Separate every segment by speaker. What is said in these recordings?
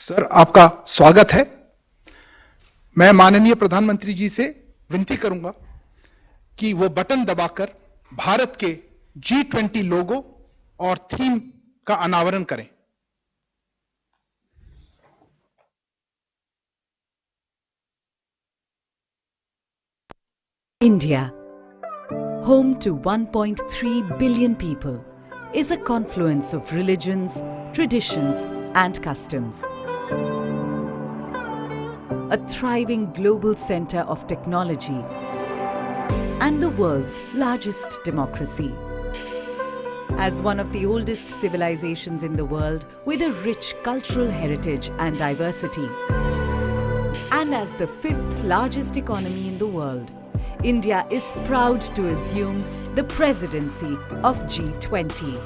Speaker 1: Sir, आपका स्वागत है। मैं माननीय प्रधानमंत्री जी से विनती करूंगा कि वो बटन दबाकर भारत के G20 लोगो और थीम का अनावरण करें।
Speaker 2: India, home to 1.3 billion people, is a confluence of religions, traditions, and customs. A thriving global center of technology and the world's largest democracy. As one of the oldest civilizations in the world with a rich cultural heritage and diversity, and as the fifth largest economy in the world, India is proud to assume the presidency of G20.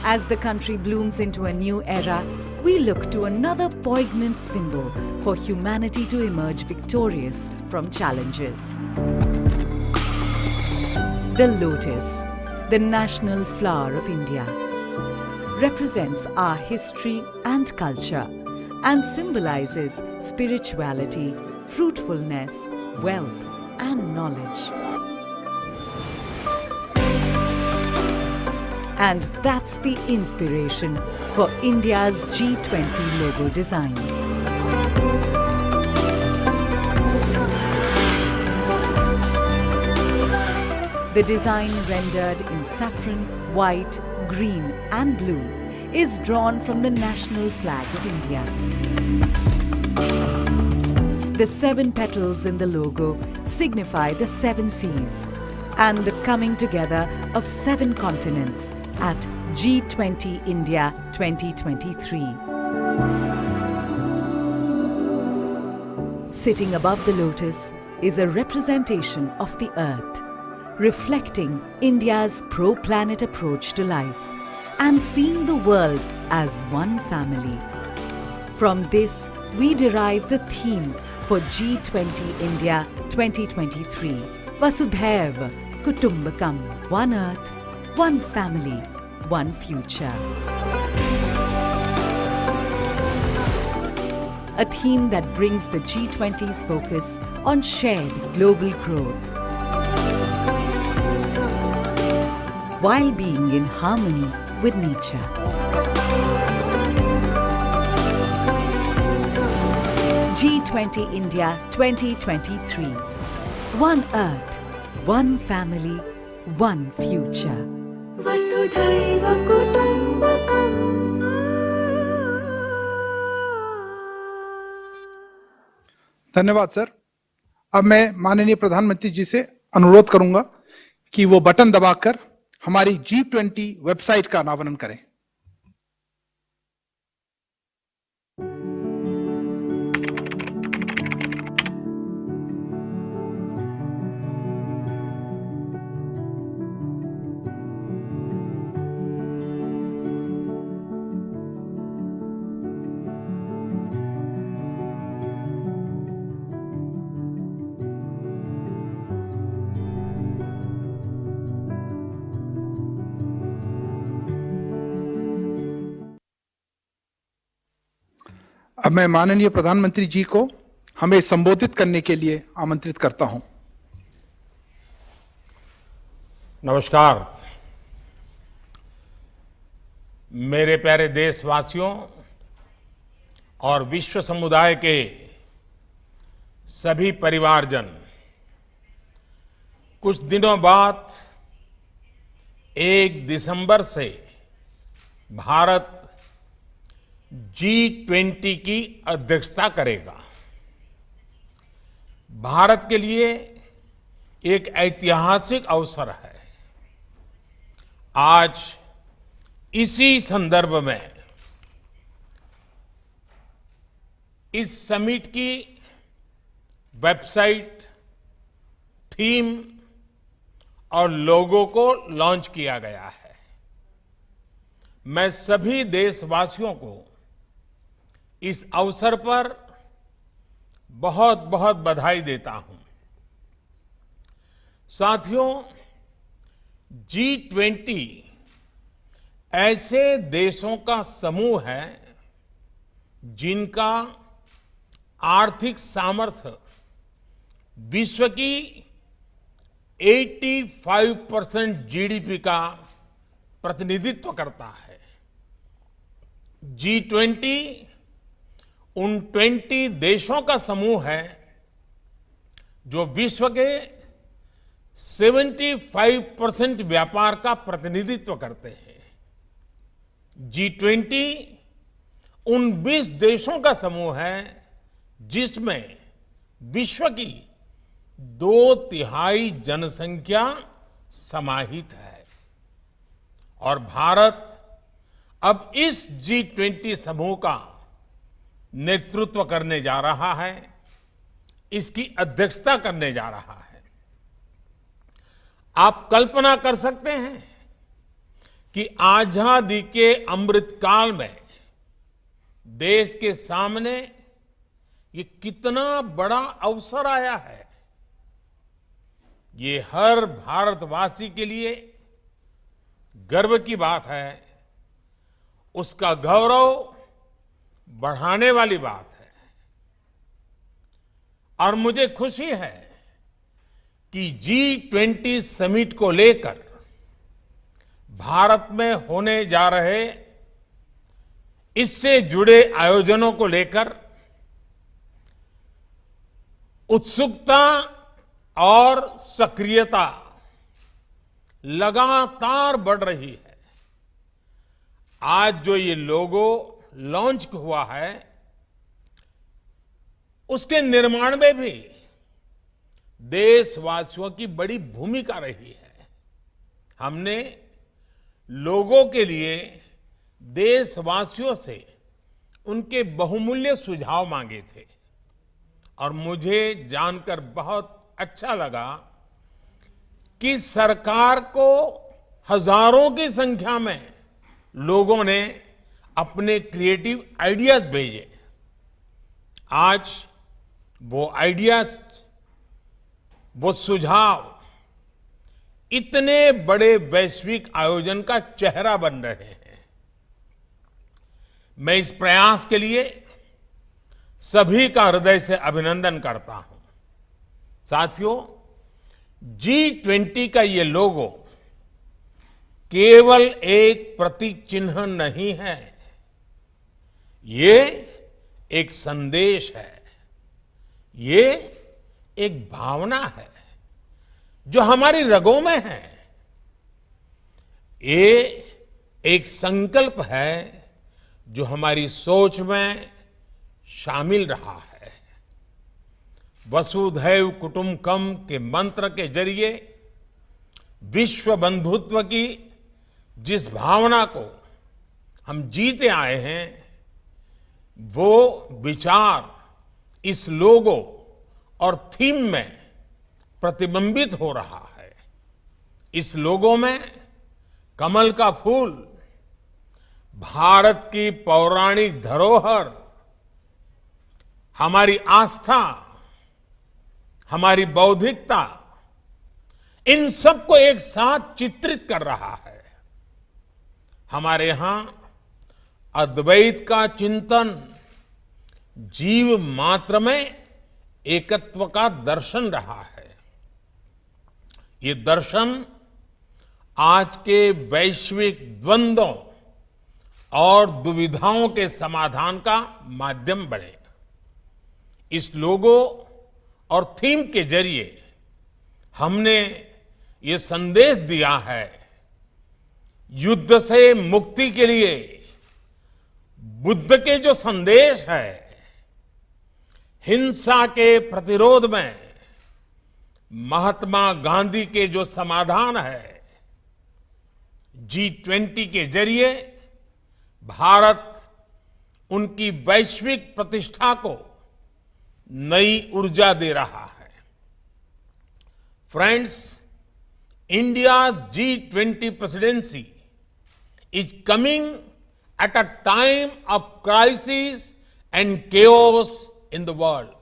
Speaker 2: As the country blooms into a new era, we look to another poignant symbol for humanity to emerge victorious from challenges. The lotus, the national flower of India, represents our history and culture and symbolizes spirituality, fruitfulness, wealth, and knowledge. And that's the inspiration for India's G20 logo design. The design, rendered in saffron, white, green and blue, is drawn from the national flag of India. The 7 petals in the logo signify the 7 seas and the coming together of 7 continents at G20 India 2023. Sitting above the lotus is a representation of the earth, reflecting India's pro-planet approach to life and seeing the world as one family. From this, we derive the theme for G20 India 2023, Vasudhaiva Kutumbakam, one earth, one family, one future. A theme that brings the G20's focus on shared global growth, while being in harmony with nature. G20 India 2023. One earth, one family, one future. Vasudhaiva Kutumbakam.
Speaker 1: धन्यवाद sir. अब मैं माननीय प्रधानमंत्री जी से अनुरोध करूंगा कि वो बटन दबाकर हमारी G20 वेबसाइट का अनावरण करें। अब मैं माननीय प्रधानमंत्री जी को हमें संबोधित करने के लिए आमंत्रित करता हूं।
Speaker 3: नमस्कार। मेरे प्यारे देशवासियों और विश्व समुदाय के सभी परिवारजन, कुछ दिनों बाद 1 दिसंबर से भारत G20 की अध्यक्षता करेगा। भारत के लिए एक ऐतिहासिक अवसर है। आज इसी संदर्भ में इस समिट की वेबसाइट, थीम और लोगो को लॉन्च किया गया है। मैं सभी देशवासियों को इस अवसर पर बहुत बहुत बधाई देता हूं। साथियों, G20 ऐसे देशों का समूह है जिनका आर्थिक सामर्थ्य विश्व की 85% जीडीपी का प्रतिनिधित्व करता है। G20 उन 20 देशों का समूह है जो विश्व के 75% व्यापार का प्रतिनिधित्व करते हैं। G20 उन 20 देशों का समूह है जिसमें विश्व की 2/3 जनसंख्या समाहित है और भारत अब इस G20 समूह का नेतृत्व करने जा रहा है, इसकी अध्यक्षता करने जा रहा है। आप कल्पना कर सकते हैं कि आजादी के अमृत काल में देश के सामने ये कितना बड़ा अवसर आया है। ये हर भारतवासी के लिए गर्व की बात है, उसका गौरव बढ़ाने वाली बात है। और मुझे खुशी है कि G20 समिट को लेकर भारत में होने जा रहे इससे जुड़े आयोजनों को लेकर उत्सुकता और सक्रियता लगातार बढ़ रही है। आज जो ये लोगो लॉन्च हुआ है, उसके निर्माण में भी देशवासियों की बड़ी भूमिका रही है। हमने लोगों के लिए देशवासियों से उनके बहुमूल्य सुझाव मांगे थे और मुझे जानकर बहुत अच्छा लगा कि सरकार को हजारों की संख्या में लोगों ने अपने क्रिएटिव आइडियाज भेजे। आज वो आइडियाज, वो सुझाव इतने बड़े वैश्विक आयोजन का चेहरा बन रहे हैं। मैं इस प्रयास के लिए सभी का हृदय से अभिनंदन करता हूं। साथियों, G20 का ये लोगो केवल एक प्रतीक चिन्ह नहीं है, ये एक संदेश है, ये एक भावना है जो हमारी रगों में है। ये एक संकल्प है जो हमारी सोच में शामिल रहा है। वसुधैव कुटुंबकम के मंत्र के जरिए विश्व बंधुत्व की जिस भावना को हम जीते आए हैं, वो विचार इस लोगो और थीम में प्रतिबिंबित हो रहा है। इस लोगो में कमल का फूल, भारत की पौराणिक धरोहर, हमारी आस्था, हमारी बौद्धिकता, इन सबको एक साथ चित्रित कर रहा है। हमारे यहां अद्वैत का चिंतन जीव मात्र में एकत्व का दर्शन रहा है। ये दर्शन आज के वैश्विक द्वंद्वों और दुविधाओं के समाधान का माध्यम बने। इस लोगो और थीम के जरिए हमने ये संदेश दिया है, युद्ध से मुक्ति के लिए बुद्ध के जो संदेश है, हिंसा के प्रतिरोध में महात्मा गांधी के जो समाधान है, G20 के जरिए भारत उनकी वैश्विक प्रतिष्ठा को नई ऊर्जा दे रहा है। Friends, India G20 presidency is coming at a time of crisis and chaos in the world.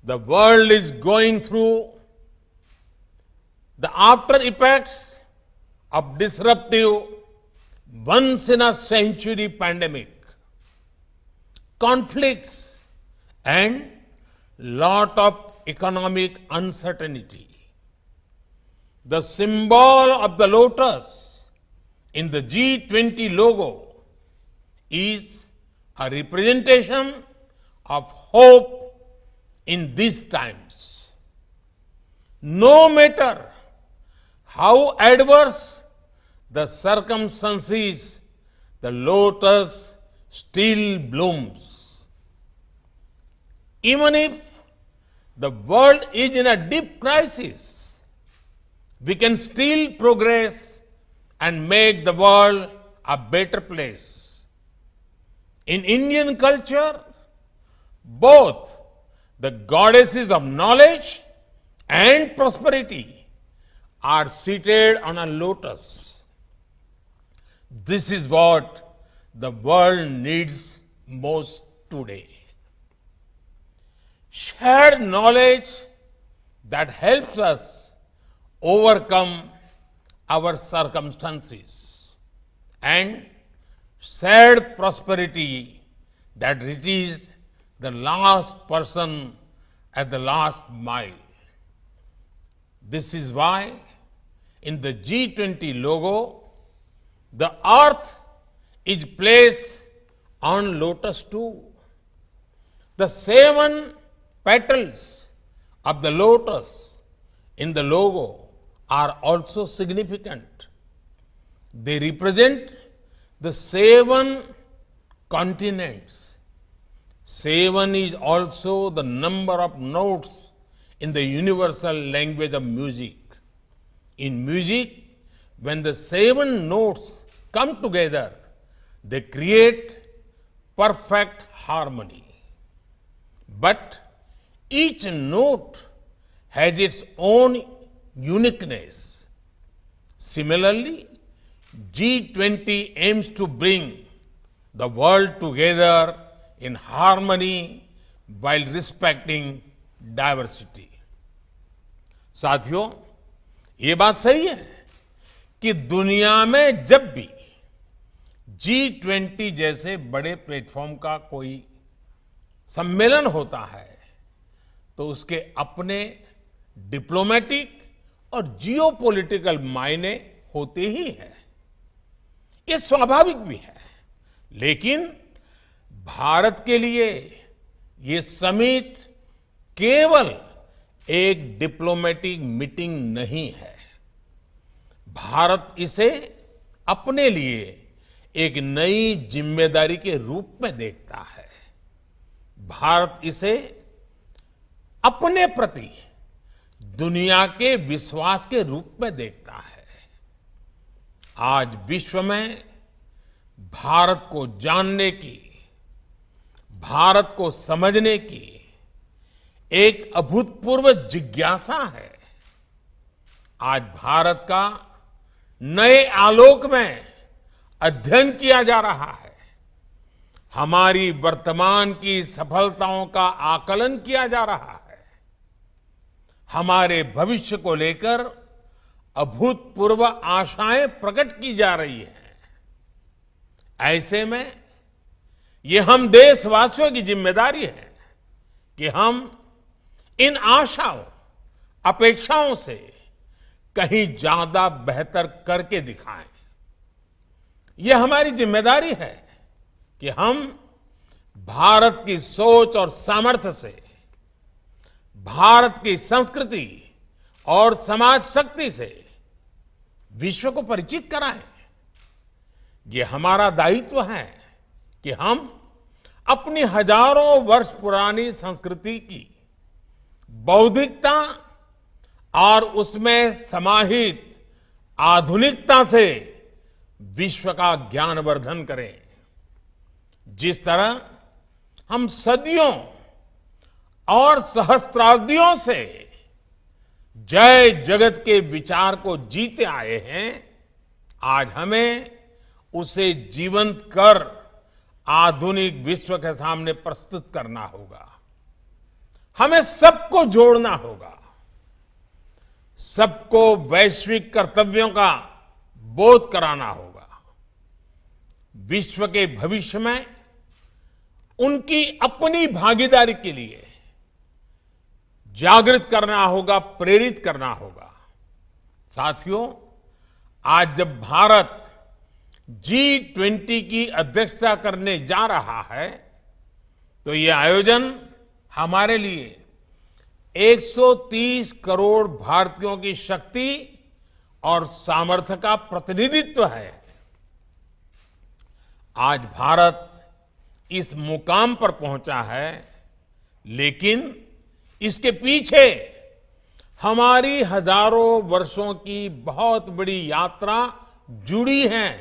Speaker 3: The world is going through the after effects of disruptive, once in a century pandemic, conflicts, and lot of economic uncertainty. The symbol of the lotus in the G20 logo is a representation of hope in these times. No matter how adverse the circumstances, the lotus still blooms. Even if the world is in a deep crisis, we can still progress and make the world a better place. In Indian culture, both the goddesses of knowledge and prosperity are seated on a lotus. This is what the world needs most today. Shared knowledge that helps us overcome our circumstances, and shared prosperity that reaches the last person at the last mile. This is why in the G20 logo, the earth is placed on lotus too. The 7 petals of the lotus in the logo are also significant. They represent the 7 continents. 7 is also the number of notes in the universal language of music. In music, when the 7 notes come together, they create perfect harmony. But each note has its own uniqueness. Similarly, G20 aims to bring the world together in harmony while respecting diversity. साथियों, ये बात सही है कि दुनिया में जब भी G20 जैसे बड़े प्लेटफॉर्म का कोई सम्मेलन होता है तो उसके अपने डिप्लोमेटिक और जियोपॉलिटिकल मायने होते ही हैं। ये स्वाभाविक भी है, लेकिन भारत के लिए ये समिट केवल एक डिप्लोमेटिक मीटिंग नहीं है। भारत इसे अपने लिए एक नई जिम्मेदारी के रूप में देखता है। भारत इसे अपने प्रति दुनिया के विश्वास के रूप में देखता है। आज विश्व में भारत को जानने की, भारत को समझने की एक अभूतपूर्व जिज्ञासा है। आज भारत का नए आलोक में अध्ययन किया जा रहा है। हमारी वर्तमान की सफलताओं का आकलन किया जा रहा है। हमारे भविष्य को लेकर अभूतपूर्व आशाएं प्रकट की जा रही हैं। ऐसे में ये हम देशवासियों की जिम्मेदारी है कि हम इन आशाओं, अपेक्षाओं से कहीं ज्यादा बेहतर करके दिखाएं। ये हमारी जिम्मेदारी है कि हम भारत की सोच और सामर्थ्य से, भारत की संस्कृति और समाज शक्ति से विश्व को परिचित कराएं। ये हमारा दायित्व है कि हम अपनी हजारों वर्ष पुरानी संस्कृति की बौद्धिकता और उसमें समाहित आधुनिकता से विश्व का ज्ञानवर्धन करें। जिस तरह हम सदियों और सहस्त्राब्दियों से जय जगत के विचार को जीते आए हैं, आज हमें उसे जीवंत कर आधुनिक विश्व के सामने प्रस्तुत करना होगा। हमें सबको जोड़ना होगा, सबको वैश्विक कर्तव्यों का बोध कराना होगा, विश्व के भविष्य में उनकी अपनी भागीदारी के लिए जागृत करना होगा, प्रेरित करना होगा। साथियों, आज जब भारत G20 की अध्यक्षता करने जा रहा है, तो ये आयोजन हमारे लिए 130 करोड़ भारतीयों की शक्ति और सामर्थ्य का प्रतिनिधित्व है। आज भारत इस मुकाम पर पहुंचा है, लेकिन इसके पीछे हमारी हजारों वर्षों की बहुत बड़ी यात्रा जुड़ी है,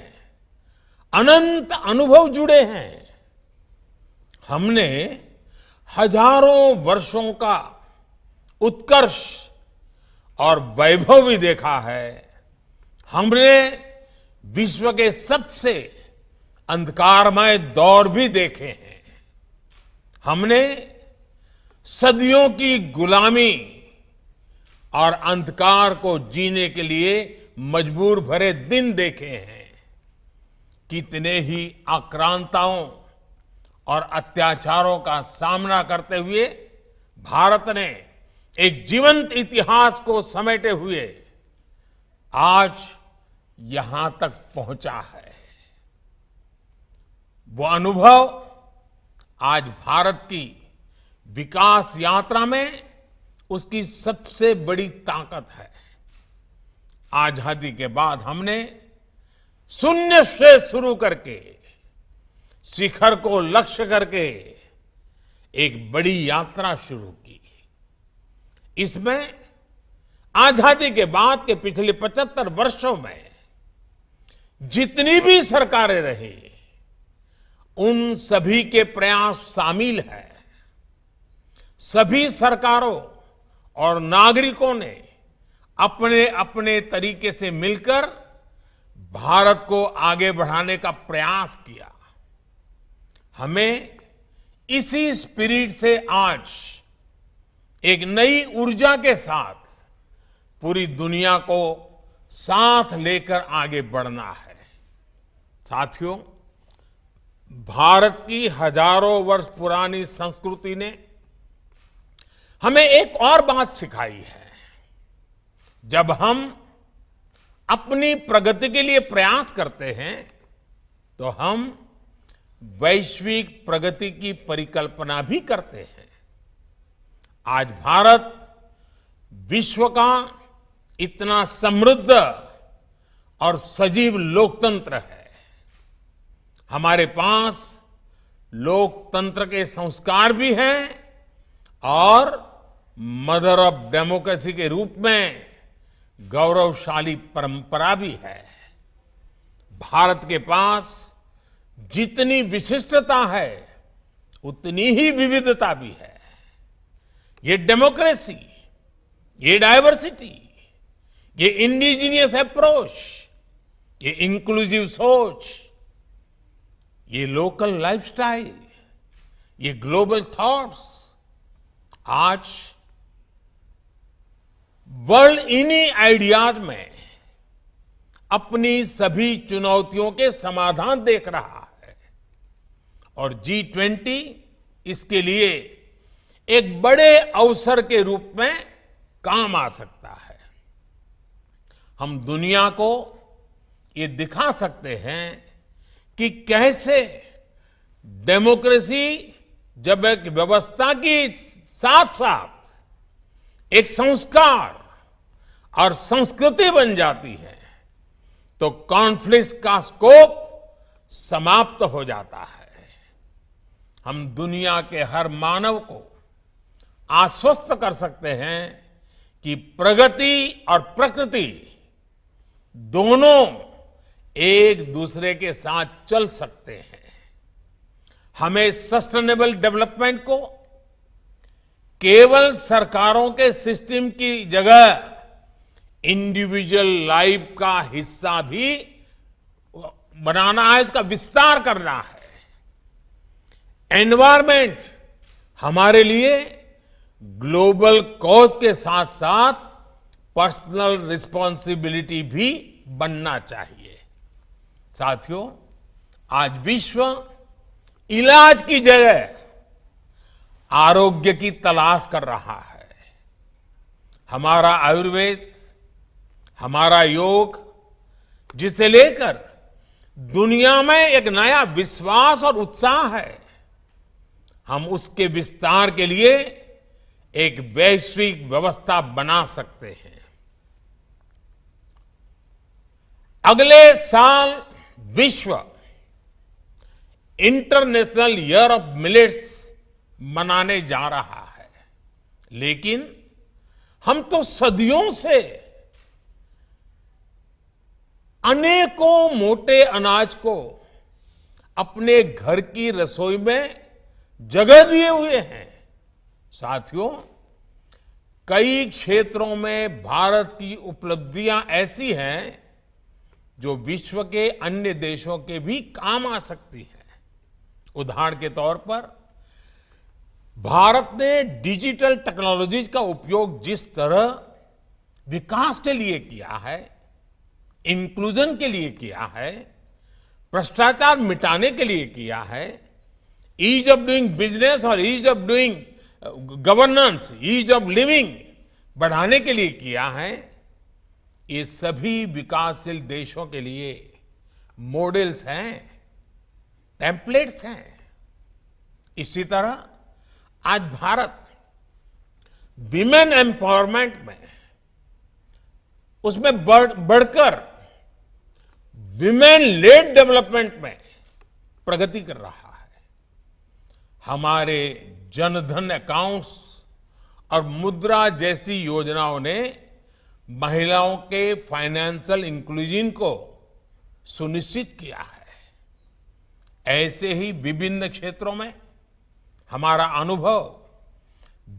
Speaker 3: अनंत अनुभव जुड़े हैं। हमने हजारों वर्षों का उत्कर्ष और वैभव भी देखा है। हमने विश्व के सबसे अंधकारमय दौर भी देखे हैं। हमने सदियों की गुलामी और अंधकार को जीने के लिए मजबूर भरे दिन देखे हैं। कितने ही आक्रांताओं और अत्याचारों का सामना करते हुए भारत ने एक जीवंत इतिहास को समेटे हुए आज यहां तक पहुंचा है। वो अनुभव आज भारत की विकास यात्रा में उसकी सबसे बड़ी ताकत है। आजादी के बाद हमने शून्य से शुरू करके शिखर को लक्ष्य करके एक बड़ी यात्रा शुरू की। इसमें आजादी के बाद के पिछले 75 वर्षों में जितनी भी सरकारें रही, उन सभी के प्रयास शामिल है। सभी सरकारों और नागरिकों ने अपने अपने तरीके से मिलकर भारत को आगे बढ़ाने का प्रयास किया। हमें इसी स्पिरिट से आज एक नई ऊर्जा के साथ पूरी दुनिया को साथ लेकर आगे बढ़ना है। साथियों, भारत की हजारों वर्ष पुरानी संस्कृति ने हमें एक और बात सिखाई है। जब हम अपनी प्रगति के लिए प्रयास करते हैं, तो हम वैश्विक प्रगति की परिकल्पना भी करते हैं। आज भारत विश्व का इतना समृद्ध और सजीव लोकतंत्र है। हमारे पास लोकतंत्र के संस्कार भी हैं और मदर ऑफ डेमोक्रेसी के रूप में गौरवशाली परंपरा भी है। भारत के पास जितनी विशिष्टता है, उतनी ही विविधता भी है। ये डेमोक्रेसी, ये डायवर्सिटी, ये इंडिजीनियस अप्रोच, ये इंक्लूसिव सोच, ये लोकल लाइफस्टाइल, ये ग्लोबल थॉट्स आज वर्ल्ड इन्हीं आइडियाज में अपनी सभी चुनौतियों के समाधान देख रहा है। और G20 इसके लिए एक बड़े अवसर के रूप में काम आ सकता है। हम दुनिया को ये दिखा सकते हैं कि कैसे डेमोक्रेसी जब एक व्यवस्था की साथ साथ एक संस्कार और संस्कृति बन जाती है, तो कॉन्फ्लिक्ट का स्कोप समाप्त हो जाता है। हम दुनिया के हर मानव को आश्वस्त कर सकते हैं कि प्रगति और प्रकृति दोनों एक दूसरे के साथ चल सकते हैं। हमें सस्टेनेबल डेवलपमेंट को केवल सरकारों के सिस्टम की जगह इंडिविजुअल लाइफ का हिस्सा भी बनाना है, इसका विस्तार करना है। एनवायरमेंट हमारे लिए ग्लोबल कॉज के साथ साथ पर्सनल रिस्पॉन्सिबिलिटी भी बनना चाहिए। साथियों, आज विश्व इलाज की जगह आरोग्य की तलाश कर रहा है। हमारा आयुर्वेद, हमारा योग, जिसे लेकर दुनिया में एक नया विश्वास और उत्साह है, हम उसके विस्तार के लिए एक वैश्विक व्यवस्था बना सकते हैं। अगले साल विश्व इंटरनेशनल ईयर ऑफ मिलेट्स मनाने जा रहा है, लेकिन हम तो सदियों से अनेकों मोटे अनाज को अपने घर की रसोई में जगह दिए हुए हैं। साथियों, कई क्षेत्रों में भारत की उपलब्धियां ऐसी हैं जो विश्व के अन्य देशों के भी काम आ सकती है। उदाहरण के तौर पर भारत ने डिजिटल टेक्नोलॉजीज का उपयोग जिस तरह विकास के लिए किया है, इंक्लूजन के लिए किया है, भ्रष्टाचार मिटाने के लिए किया है, ईज ऑफ डूइंग बिजनेस और ease of doing governance, ease of living बढ़ाने के लिए किया है, ये सभी विकासशील देशों के लिए मॉडल्स हैं, टेम्पलेट्स हैं। इसी तरह आज भारत विमेन एम्पावरमेंट में उसमें बढ़कर विमेन लेड डेवलपमेंट में प्रगति कर रहा है। हमारे जनधन अकाउंट्स और मुद्रा जैसी योजनाओं ने महिलाओं के फाइनेंशियल इंक्लूजन को सुनिश्चित किया है। ऐसे ही विभिन्न क्षेत्रों में हमारा अनुभव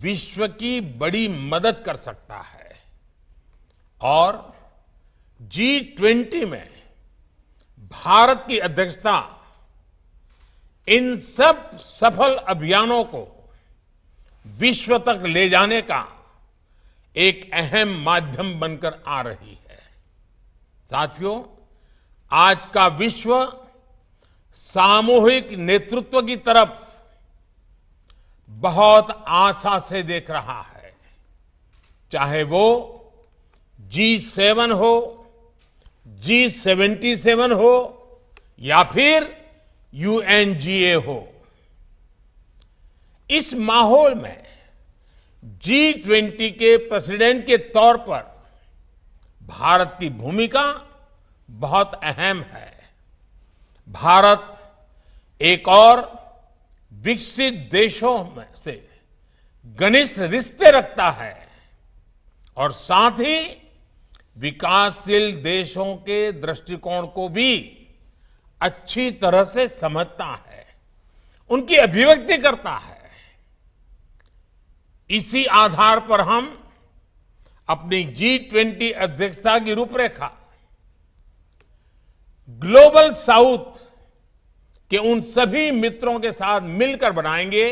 Speaker 3: विश्व की बड़ी मदद कर सकता है और G20 में भारत की अध्यक्षता इन सब सफल अभियानों को विश्व तक ले जाने का एक अहम माध्यम बनकर आ रही है। साथियों, आज का विश्व सामूहिक नेतृत्व की तरफ बहुत आशा से देख रहा है, चाहे वो G7 हो, G77 हो या फिर UNGA हो। इस माहौल में G20 के प्रेसिडेंट के तौर पर भारत की भूमिका बहुत अहम है। भारत एक और विकसित देशों में से घनिष्ठ रिश्ते रखता है और साथ ही विकासशील देशों के दृष्टिकोण को भी अच्छी तरह से समझता है, उनकी अभिव्यक्ति करता है। इसी आधार पर हम अपनी G20 अध्यक्षता की रूपरेखा ग्लोबल साउथ के उन सभी मित्रों के साथ मिलकर बनाएंगे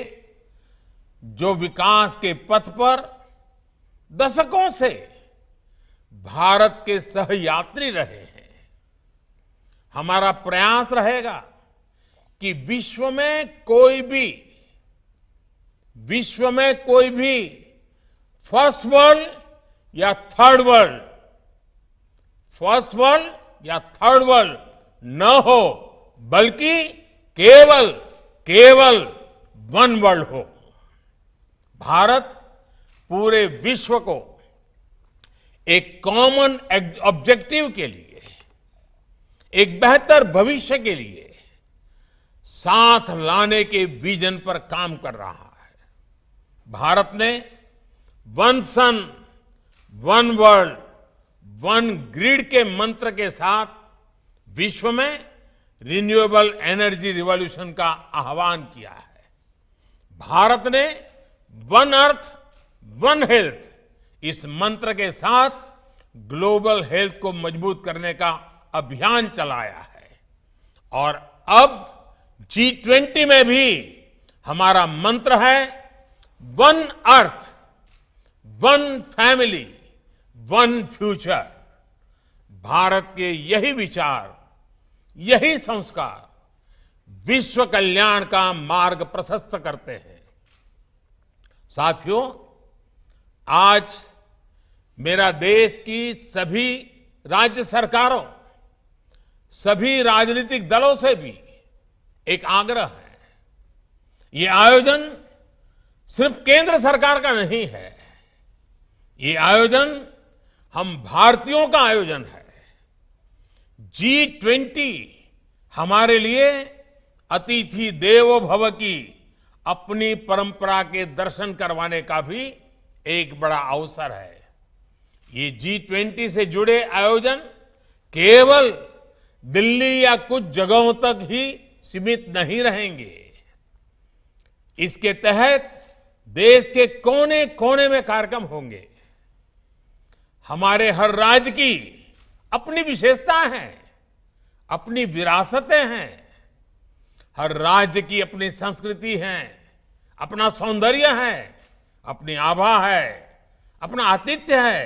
Speaker 3: जो विकास के पथ पर दशकों से भारत के सहयात्री रहे हैं। हमारा प्रयास रहेगा कि विश्व में कोई भी फर्स्ट वर्ल्ड या थर्ड वर्ल्ड न हो, बल्कि केवल वन वर्ल्ड हो। भारत पूरे विश्व को एक कॉमन ऑब्जेक्टिव के लिए, एक बेहतर भविष्य के लिए साथ लाने के विजन पर काम कर रहा है। भारत ने वन सन, वन वर्ल्ड, वन ग्रिड के मंत्र के साथ विश्व में रिन्यूएबल एनर्जी रिवॉल्यूशन का आह्वान किया है। भारत ने वन अर्थ वन हेल्थ इस मंत्र के साथ ग्लोबल हेल्थ को मजबूत करने का अभियान चलाया है और अब G20 में भी हमारा मंत्र है one earth one family one future. Bharat के यही विचार, यही संस्कार विश्व कल्याण का मार्ग प्रशस्त करते हैं। साथियों, आज मेरा देश की सभी राज्य सरकारों, सभी राजनीतिक दलों से भी एक आग्रह है। ये आयोजन सिर्फ केंद्र सरकार का नहीं है, ये आयोजन हम भारतीयों का आयोजन है। G20 हमारे लिए अतिथि देवो भव की अपनी परंपरा के दर्शन करवाने का भी एक बड़ा अवसर है। ये G20 से जुड़े आयोजन केवल दिल्ली या कुछ जगहों तक ही सीमित नहीं रहेंगे। इसके तहत देश के कोने कोने में कार्यक्रम होंगे। हमारे हर राज्य की अपनी विशेषताएं हैं, अपनी विरासतें हैं। हर राज्य की अपनी संस्कृति है, अपना सौंदर्य है, अपनी आभा है, अपना आतिथ्य है।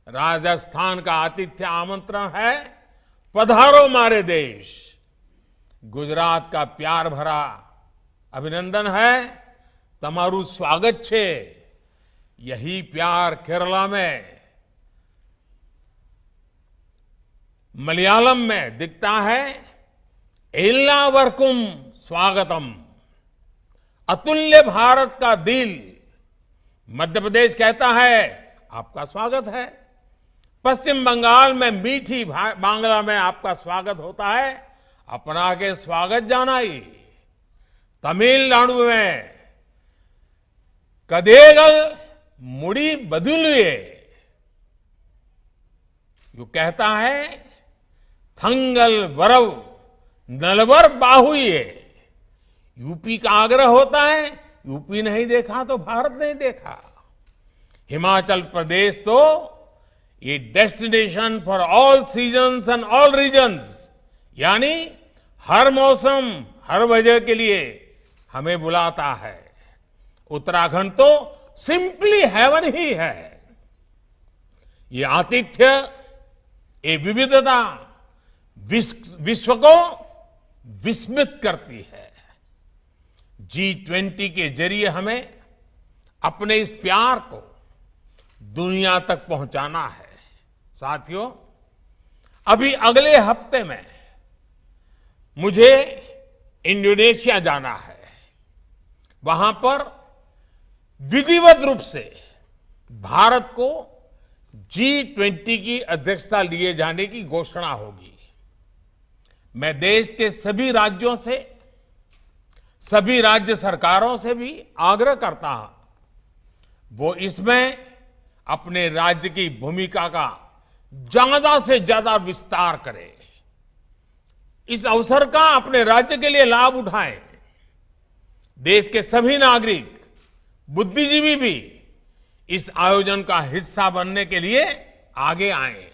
Speaker 3: राजस्थान का आतिथ्य आमंत्रण है, पधारो मारे देश। गुजरात का प्यार भरा अभिनंदन है, तमारू स्वागत छे। यही प्यार केरला में, मलयालम में दिखता है, एल्लावर्कुम स्वागतम। अतुल्य भारत का दिल मध्य प्रदेश कहता है, आपका स्वागत है। पश्चिम बंगाल में मीठी बांग्ला में आपका स्वागत होता है, अपना के स्वागत जानाई। तमिलनाडु में कदेगल मुड़ी बदुलिए जो कहता है, थंगल वरव नलवर बाहुए। यूपी का आग्रह होता है, यूपी नहीं देखा तो भारत नहीं देखा। हिमाचल प्रदेश तो ये destination for all seasons and all reasons, यानी हर मौसम हर वजह के लिए हमें बुलाता है। उत्तराखंड तो सिंपली हेवन ही है। ये आतिथ्य, ये विविधता विश्व को विस्मित करती है। G20 के जरिए हमें अपने इस प्यार को दुनिया तक पहुंचाना है। साथियों, अभी अगले हफ्ते में मुझे इंडोनेशिया जाना है। वहां पर विधिवत रूप से भारत को G20 की अध्यक्षता लिए जाने की घोषणा होगी। मैं देश के सभी राज्यों से, सभी राज्य सरकारों से भी आग्रह करता हूं, वो इसमें अपने राज्य की भूमिका का ज्यादा से ज्यादा विस्तार करें। इस अवसर का अपने राज्य के लिए लाभ उठाएं। देश के सभी नागरिक, बुद्धिजीवी भी इस आयोजन का हिस्सा बनने के लिए आगे आए।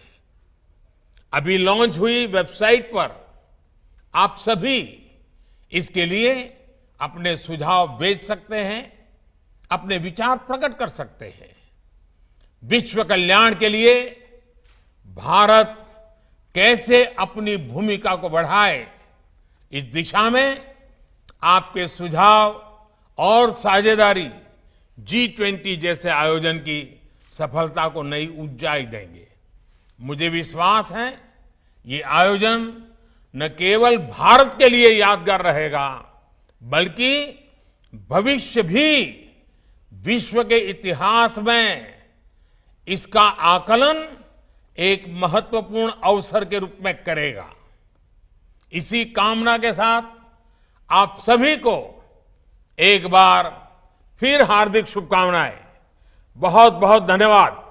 Speaker 3: अभी लॉन्च हुई वेबसाइट पर आप सभी इसके लिए अपने सुझाव भेज सकते हैं, अपने विचार प्रकट कर सकते हैं। विश्व कल्याण के लिए भारत कैसे अपनी भूमिका को बढ़ाए, इस दिशा में आपके सुझाव और साझेदारी G20 जैसे आयोजन की सफलता को नई ऊंचाई देंगे। मुझे विश्वास है, ये आयोजन न केवल भारत के लिए यादगार रहेगा, बल्कि भविष्य भी विश्व के इतिहास में इसका आकलन एक महत्वपूर्ण अवसर के रूप में करेगा। इसी कामना के साथ आप सभी को एक बार फिर हार्दिक शुभकामनाएं। बहुत बहुत धन्यवाद।